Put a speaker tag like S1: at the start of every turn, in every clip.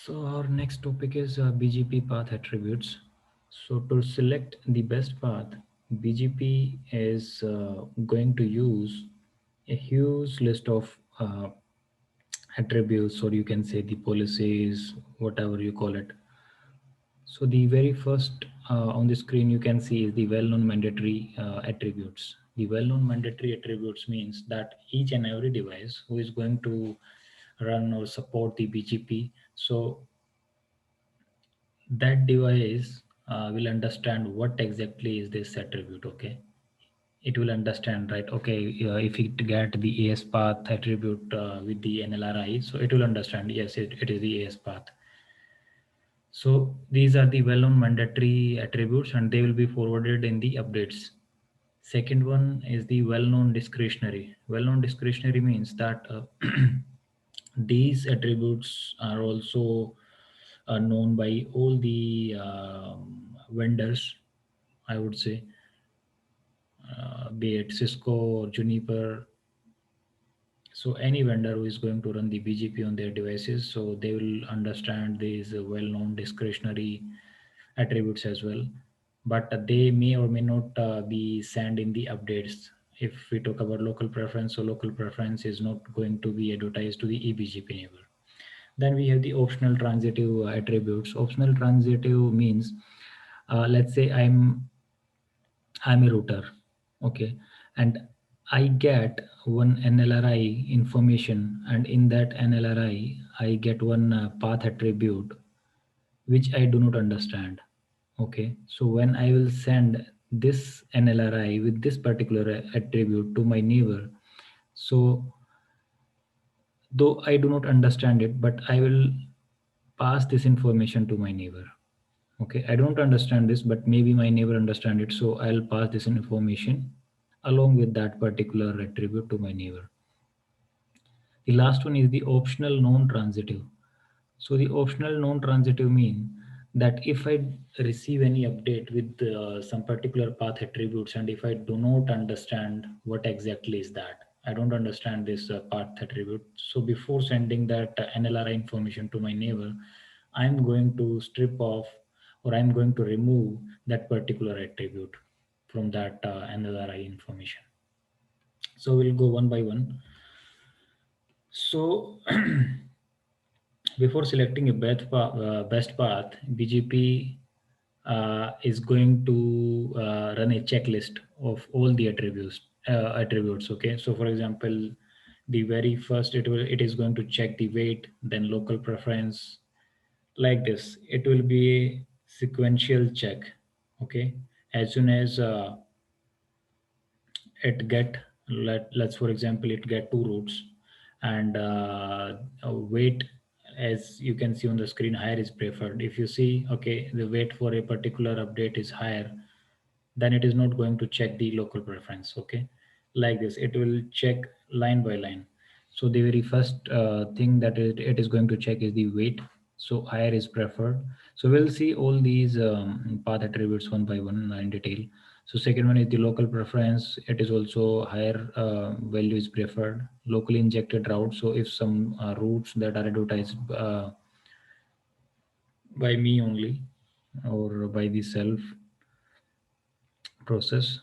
S1: So our next topic is BGP path attributes. So to select the best path, BGP is going to use a huge list of uh, attributes, or you can say the policies, whatever you call it. So the very first on the screen you can see is the well-known mandatory attributes. The well-known mandatory attributes means that each and every device who is going to run or support the BGP, so that device will understand what exactly is this attribute. Okay, it will understand, right? Okay, if it get the AS path attribute with the NLRI, so it will understand, yes, it is the AS path. So these are the well-known mandatory attributes and they will be forwarded in the updates. Second one is the well-known discretionary. Well-known discretionary means that these attributes are also known by all the vendors, I would say, be it Cisco or Juniper. So any vendor who is going to run the BGP on their devices, so they will understand these well-known discretionary attributes as well. But they may or may not be sent in the updates. If we talk about local preference, so local preference is not going to be advertised to the eBGP neighbor. Then we have the optional transitive attributes. Optional transitive means, let's say I'm a router, okay, and I get one NLRI information, and in that NLRI, I get one path attribute which I do not understand. Okay, so when I will send this NLRI with this particular attribute to my neighbor, so though I do not understand it, but I will pass this information to my neighbor. Okay, I don't understand this, but maybe my neighbor understand it, so I'll pass this information along with that particular attribute to my neighbor. The last one is the optional non-transitive. So the optional non-transitive mean that if I receive any update with some particular path attributes, and if I do not understand what exactly is that, I don't understand this path attribute. So before sending that NLRI information to my neighbor, I'm going to strip off, or I'm going to remove that particular attribute from that NLRI information. So we'll go one by one. So before selecting a best path, BGP is going to run a checklist of all the attributes. Okay, so for example, the very first it is going to check the weight, then local preference, like this. It will be a sequential check. Okay, as soon as it get let's for example it get two routes, and weight, as you can see on the screen, higher is preferred. If you see, okay, the weight for a particular update is higher, then it is not going to check the local preference. Okay, like this, it will check line by line. So the very first thing that it is going to check is the weight, so higher is preferred. So we'll see all these path attributes one by one in detail. So second one is the local preference. It is also higher value is preferred. Locally injected route, so if some routes that are advertised by me only or by the self process.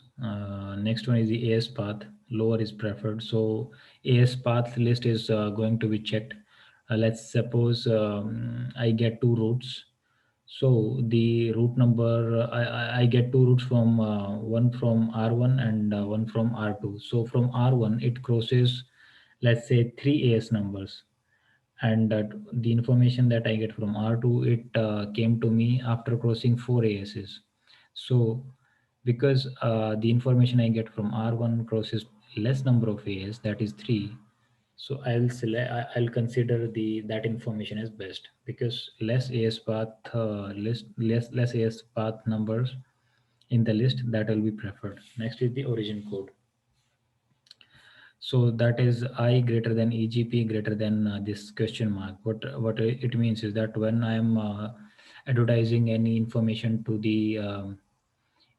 S1: Next one is the AS path. Lower is preferred. So AS path list is going to be checked. Let's suppose I get two routes. So the route number, I get two routes from one from R1 and one from R2. So from R1 it crosses, let's say, three AS numbers, and the information that I get from R2, it came to me after crossing four ASs. So because the information I get from R1 crosses less number of AS, that is three, so I'll consider the that information as best, because less AS path less AS path numbers in the list, that will be preferred. Next is the origin code. So that is I greater than EGP greater than this question mark. What it means is that when I am advertising any information to the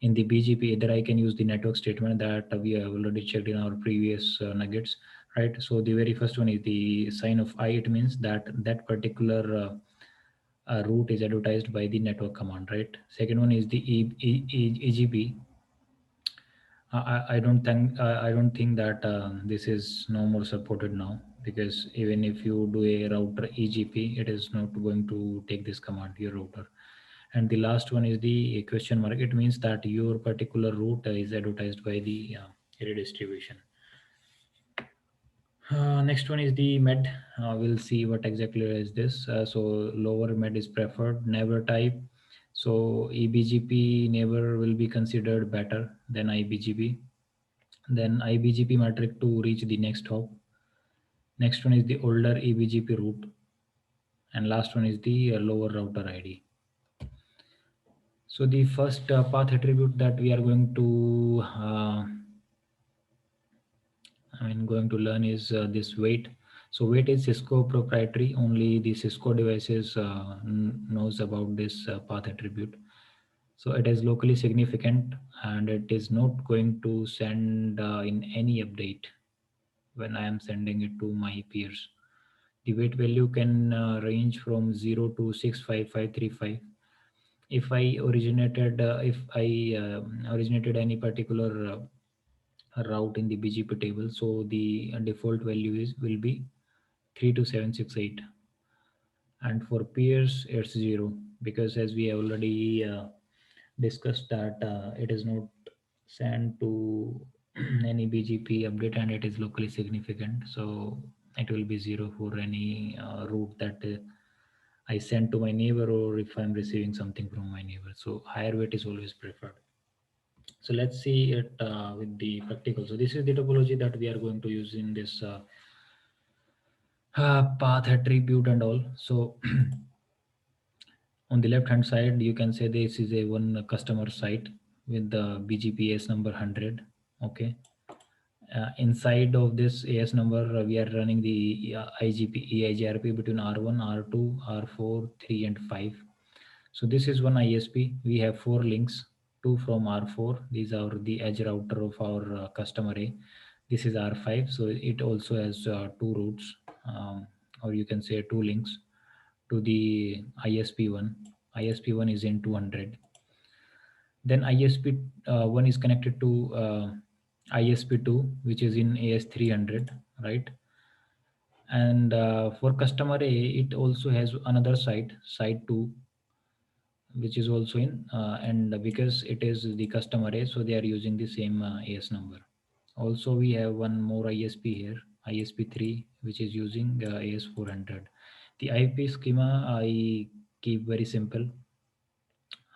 S1: in the BGP, either I can use the network statement that we have already checked in our previous nuggets, right? So the very first one is the sign of I. It means that that particular route is advertised by the network command, right? Second one is the EGP. I don't think that this is no more supported now, because even if you do a router EGP, it is not going to take this command, your router. And the last one is the question mark. It means that your particular route is advertised by the area distribution. Next one is the med. We'll see what exactly is this. So lower med is preferred. Never type. So EBGP never will be considered better than IBGP. Then IBGP metric to reach the next hop. Next one is the older EBGP route. And last one is the lower router ID. So the first path attribute that we are going to going to learn is this weight. So weight is Cisco proprietary. Only the Cisco devices knows about this path attribute. So it is locally significant, and it is not going to send in any update when I am sending it to my peers. The weight value can range from 0 to 65535. If I originated any particular route in the BGP table, so the default value is will be 32768, and for peers it's 0, because as we have already discussed that it is not sent to any BGP update, and it is locally significant, so it will be 0 for any route that I send to my neighbor, or if I'm receiving something from my neighbor. So higher weight is always preferred. So let's see it with the practical. So this is the topology that we are going to use in this path attribute and all. So on the left hand side, you can say this is a one customer site with the BGP AS number 100. Okay. Inside of this AS number, we are running the IGP, EIGRP between R1, R2, R4, 3, and 5. So this is one ISP. We have 4 links, 2 from R4. These are the edge router of our customer A. This is R5. So it also has 2 routes, or you can say 2 links to the ISP1. ISP1 is in 200. Then ISP1 is connected to ISP2, which is in AS300, right? And for customer A, it also has another site 2, which is also in, and because it is the customer A, so they are using the same AS number. Also, we have one more ISP here, ISP3, which is using AS400. The IP schema I keep very simple.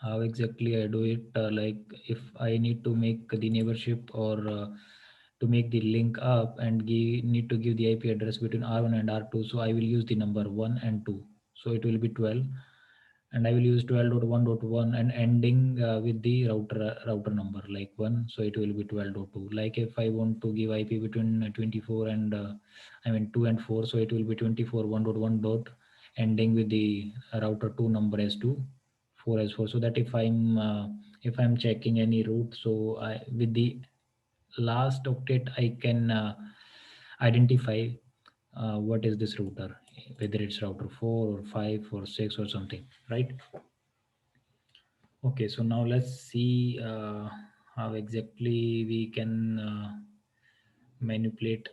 S1: How exactly I do it? Like if I need to make the neighborship, or to make the link up and need to give the IP address between R1 and R2, so I will use the number 1 and 2. So it will be 12, and I will use 12.1.1 and ending with the router number like 1, so it will be 12.2. Like if I want to give IP between 24 and 2 and 4, so it will be 24 1.1 dot ending with the router 2 number as 2, 4 as 4, so that if I'm checking any route, so I with the last octet I can identify what is this router, whether it's router 4 or 5 or 6 or something, right? Okay, so now let's see how exactly we can manipulate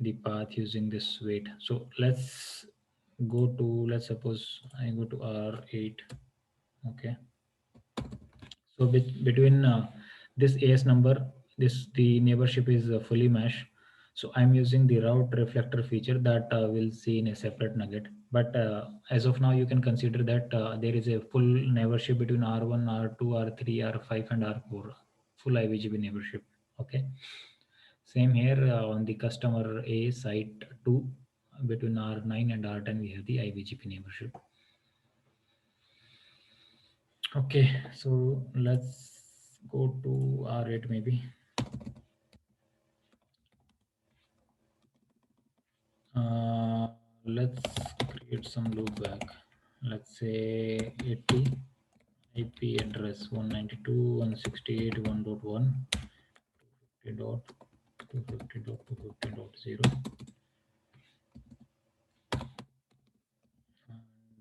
S1: the path using this weight. So let's suppose I go to R8. Okay. So between this AS number, the neighborship is fully mesh. So I'm using the route reflector feature that we'll see in a separate nugget. But as of now, you can consider that there is a full neighborship between R1, R2, R3, R5, and R4, full IBGP neighborship. Okay. Same here on the customer A site 2, between R9 and R10, we have the IBGP neighborship. Okay, so let's go to R8 maybe. Let's create some loopback. Let's say 80 IP address 192.168.1.1 250.250.250.0,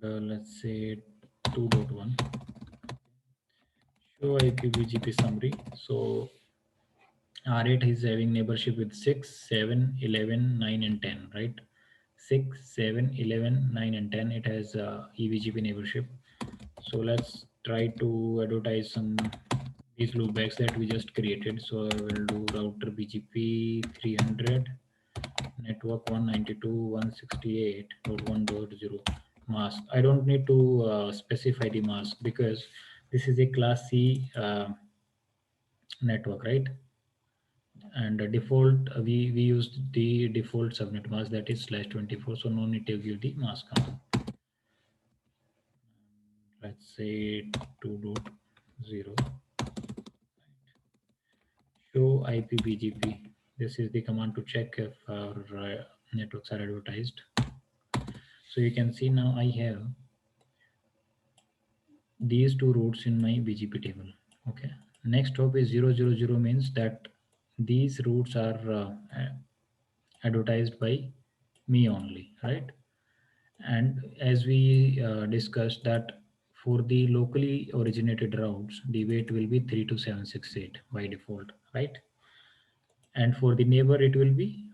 S1: let's say 2.1. Show IPBGP summary. So R8 is having neighborship with 6, 7, 11, 9, and 10, right? 6, 7, 11, 9, and 10. It has EBGP neighborship. So let's try to advertise some these loopbacks that we just created. So I will do router BGP 300 network 192.168.1.0 mask. I don't need to specify the mask because this is a class C network, right? And the default we used the default subnet mask, that is /24, so no need to give the mask command. Let's say 2.0 show IPBGP. This is the command to check if our networks are advertised. So you can see now I have these two routes in my BGP table. Okay, next hop is 000 means that these routes are advertised by me only, right? And as we discussed that for the locally originated routes, the weight will be 32768 by default, right? And for the neighbor, it will be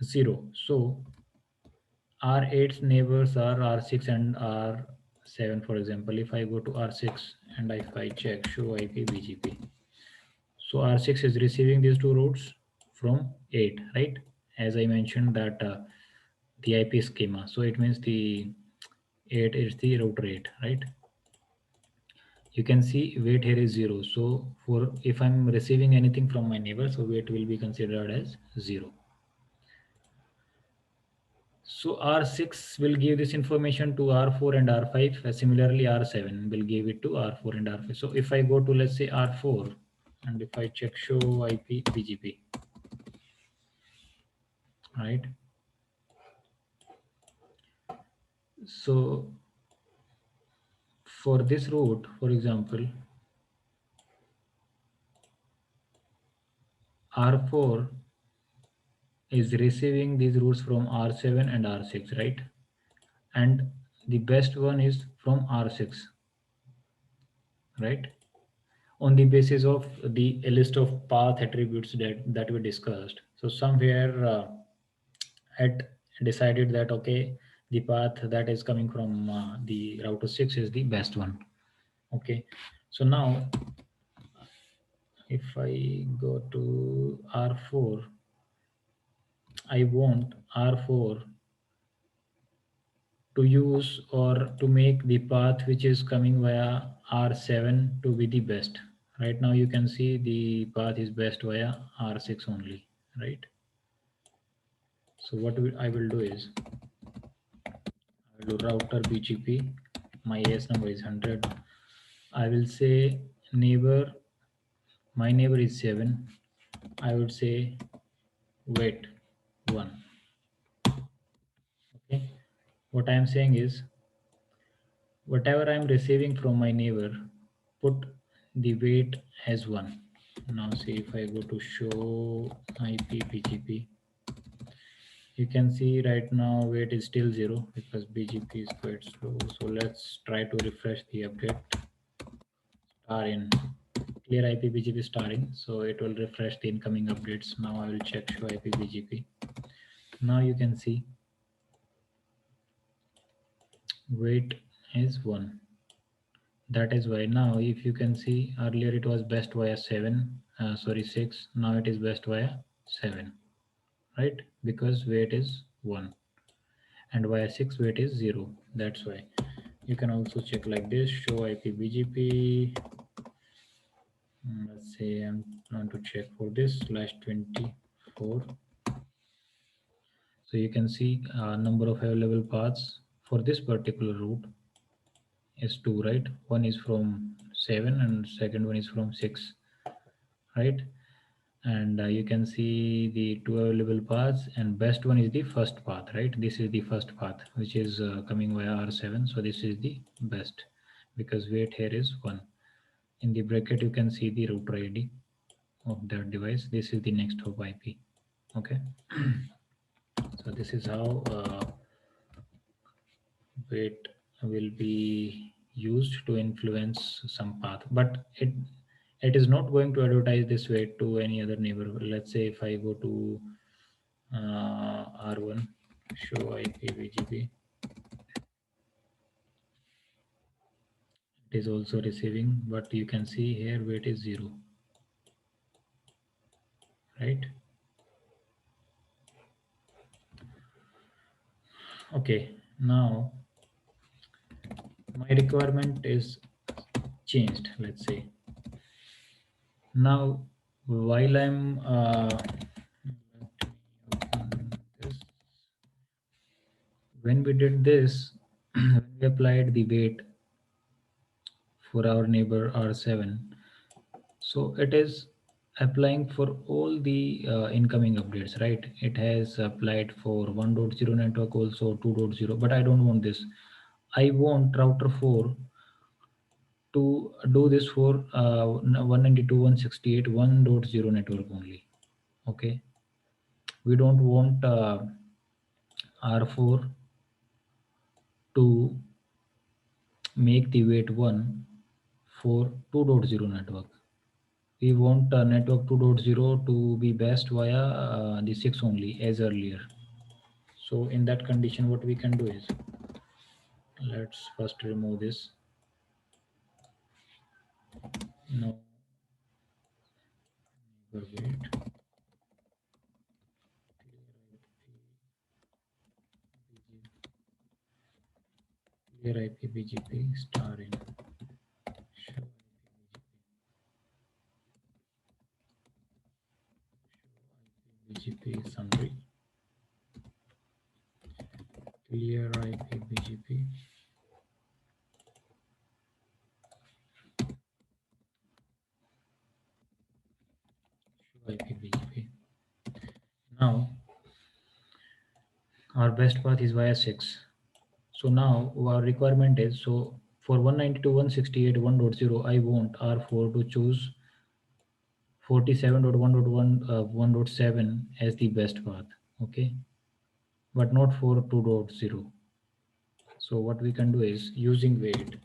S1: 0. So R8's neighbors are R6 and R7, for example. If I go to R6 and if I check show IP BGP, so R6 is receiving these two routes from 8, right? As I mentioned that the IP schema. So it means the 8 is the router 8, right? You can see weight here is 0. So for if I'm receiving anything from my neighbor, so weight will be considered as 0. So R6 will give this information to R4 and R5. Similarly, R7 will give it to R4 and R5. So if I go to, let's say, R4, and if I check show IP BGP, right? So for this route, for example, R4 is receiving these routes from R7 and R6, right? And the best one is from R6, right? On the basis of the a list of path attributes that we discussed. So somewhere it decided that okay, the path that is coming from the router 6 is the best one. Okay, so now if I go to R4, I want R4 to use or to make the path which is coming via R7 to be the best. Right now you can see the path is best via R6 only, right? So what I will do is I will do router BGP. My AS number is 100. I will say neighbor, my neighbor is 7. I would say wait 1. Okay. What I am saying is whatever I am receiving from my neighbor, put the weight as 1. Now see if I go to show IP BGP, you can see right now weight is still 0 because BGP is quite slow. So let's try to refresh the update. Star in clear IP BGP starting, so it will refresh the incoming updates. Now I will check show IP BGP. Now you can see weight is 1. That is why now if you can see earlier it was best via 7, sorry 6, now it is best via 7, right? Because weight is 1 and via 6 weight is 0. That's why you can also check like this show IP BGP. Let's say I'm going to check for this /24. So you can see number of available paths for this particular route is 2, right? One is from 7 and second one is from 6, right? And you can see the two available paths and best one is the first path, right? This is the first path which is coming via R7. So this is the best because weight here is 1. In the bracket you can see the router ID of that device. This is the next hop IP. Okay. So this is how weight will be used to influence some path, but it is not going to advertise this weight to any other neighbor. Let's say if I go to R1, show IPVGP, it is also receiving, but you can see here weight is 0, right? Okay, now my requirement is changed. Let's say now while I'm this, when we did this, when we applied the weight for our neighbor R7, so it is applying for all the incoming updates, right? It has applied for 1.0 network, also 2.0, but I don't want this. I want router 4 to do this for 192.168 1.0 network only. Okay, we don't want R4 to make the weight 1 for 2.0 network. We want network 2.0 to be best via the 6 only as earlier. So in that condition, what we can do is, let's first remove this. No, wait. Clear IPBGP star in show IPBGP summary. Clear IPBGP. Show IPBGP. Now our best path is via 6. So now our requirement is, so for 192.168 1.0, I want R4 to choose 47.1.1 1.7 as the best path. Okay, but not for 2.0. So what we can do is, using weight,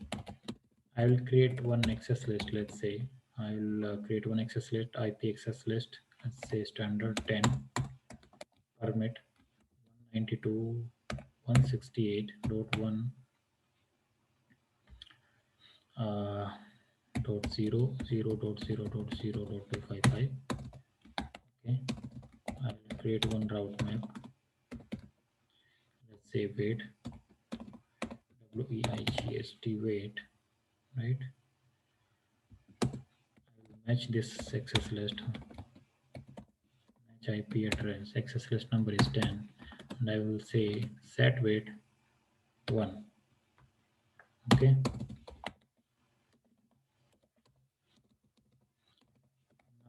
S1: I will create one access list. Let's say I will create one access list, IP access list. Let's say standard 10 permit 192.168.1 dot 0 0 dot 0 dot 0 dot 255. Okay, I will create one route map. Let's say weight WEIGST weight, right? I will match this access list, match IP address. Access list number is 10, and I will say set weight 1. Okay,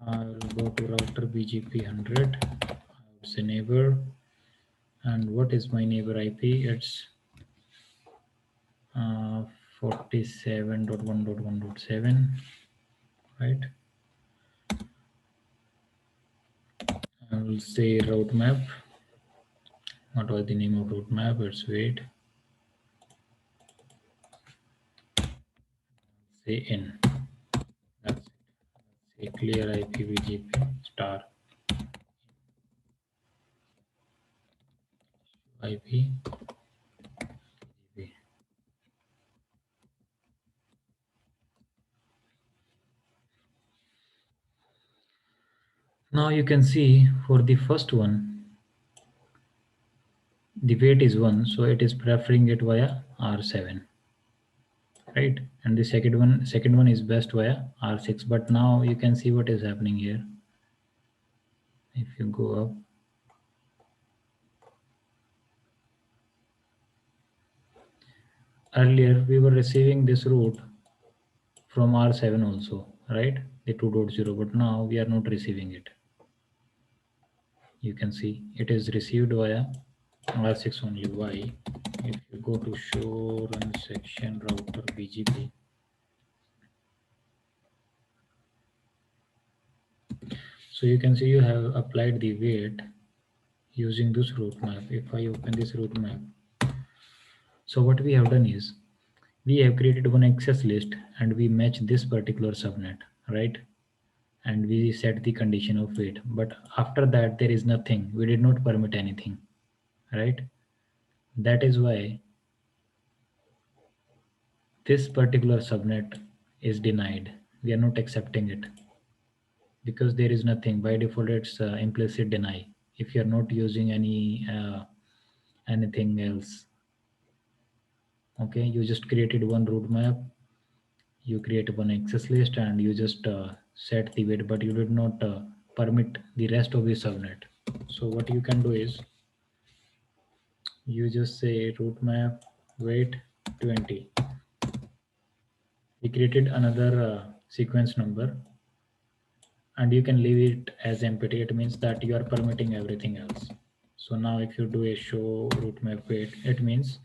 S1: I will go to router BGP 100. I would say neighbor, and what is my neighbor IP? It's 47.1.1.7, right? I will say route map. What was the name of route map? It's weight. Say in. That's it. Say clear IPVGP star IP. Now you can see for the first one, the weight is 1, so it is preferring it via R7, right? And the second one is best via R6. But now you can see what is happening here. If you go up, earlier we were receiving this route from R7 also, right? The 2.0, but now we are not receiving it. You can see it is received via R6 only. Why? If you go to show run section router BGP, so you can see you have applied the weight using this route map. If I open this route map, So what we have done is we have created one access list and we match this particular subnet, right? And we set the condition of wait, but after that there is nothing, we did not permit anything, right? That is why this particular subnet is denied. We are not accepting it because there is nothing. By default it's implicit deny. If you are not using anything else, okay, you just created one route map, you create one access list and you just set the weight, but you did not permit the rest of the subnet. So what you can do is you just say route map weight 20. We created another sequence number and you can leave it as empty. It means that you are permitting everything else. So now if you do a show route map weight, it means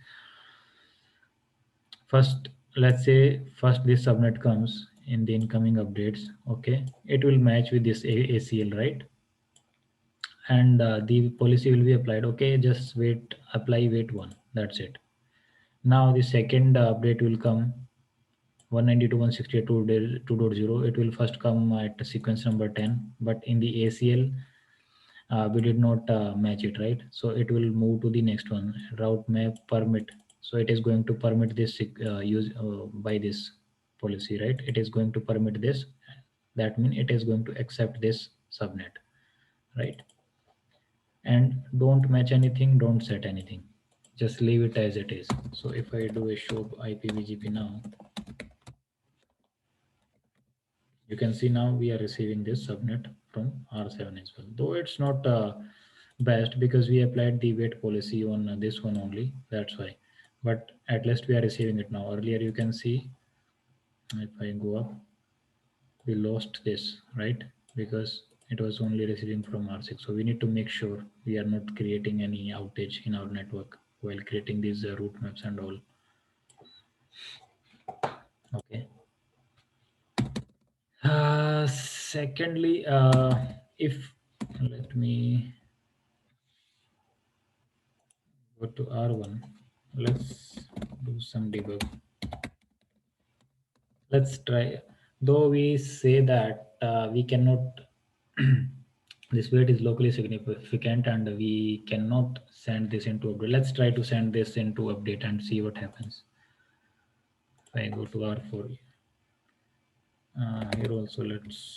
S1: first, let's say first this subnet comes in the incoming updates, okay, it will match with this ACL, right? And the policy will be applied, okay, just wait, apply wait one, that's it. Now the second update will come 192.168.2.0. It will first come at sequence number 10, but in the ACL we did not match it, right? So it will move to the next one, route map permit. So it is going to permit this use by this policy, right? It is going to permit this. That means it is going to accept this subnet, right? And don't match anything, don't set anything, just leave it as it is. So if I do a show IPVGP now, you can see now we are receiving this subnet from R7 as well, though it's not best because we applied the wait policy on this one only, that's why. But at least we are receiving it now. Earlier you can see, if I go up, we lost this, right? Because it was only receiving from R6. So we need to make sure we are not creating any outage in our network while creating these route maps and all. Okay. Secondly, if let me go to R1, let's do some debug. Let's try. Though we say that we cannot, this weight is locally significant and we cannot send this into update. Let's try to send this into update and see what happens. If I go to R4, here also let's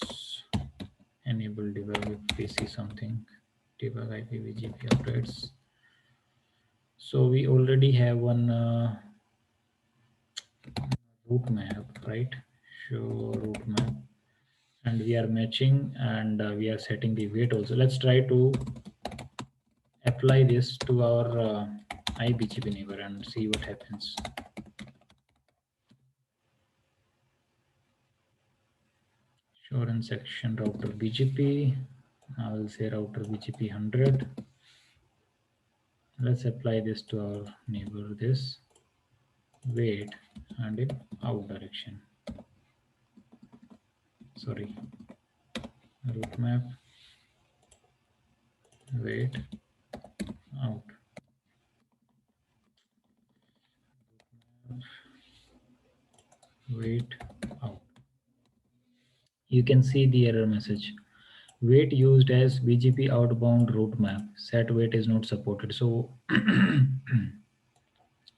S1: enable debug if we see something. Debug IPVGP updates. So we already have one route map, right? Show route map, and we are matching and we are setting the weight also. Let's try to apply this to our IBGP neighbor and see what happens. Show run section router BGP. I will say router BGP 100. Let's apply this to our neighbor, this weight and in out direction. Sorry, route map weight out. Weight out. You can see the error message. Weight used as BGP outbound route map. Set weight is not supported. So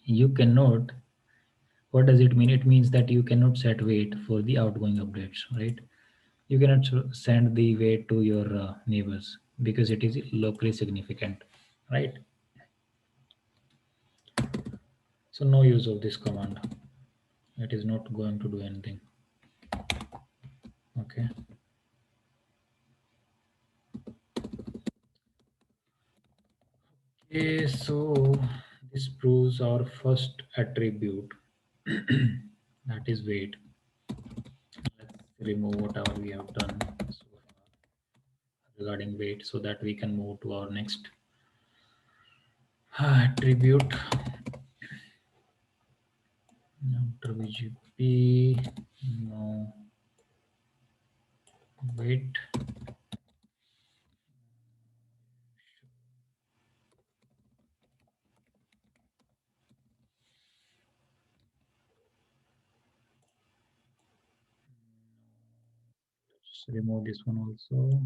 S1: you cannot. What does it mean? It means that you cannot set weight for the outgoing updates, right? You cannot send the weight to your neighbors because it is locally significant, right? So no use of this command. It is not going to do anything. Okay. Okay, so this proves our first attribute, that is weight. Let's remove whatever we have done so far regarding weight so that we can move to our next attribute. Outer BGP, no weight. let's remove this one also.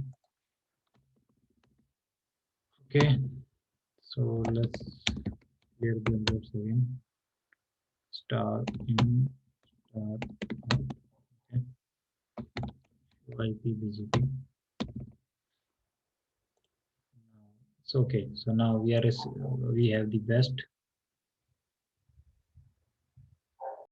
S1: Okay, so let's clear the envelopes again. Star in, star out. Okay, show IP BGP. It's okay. So now we have the best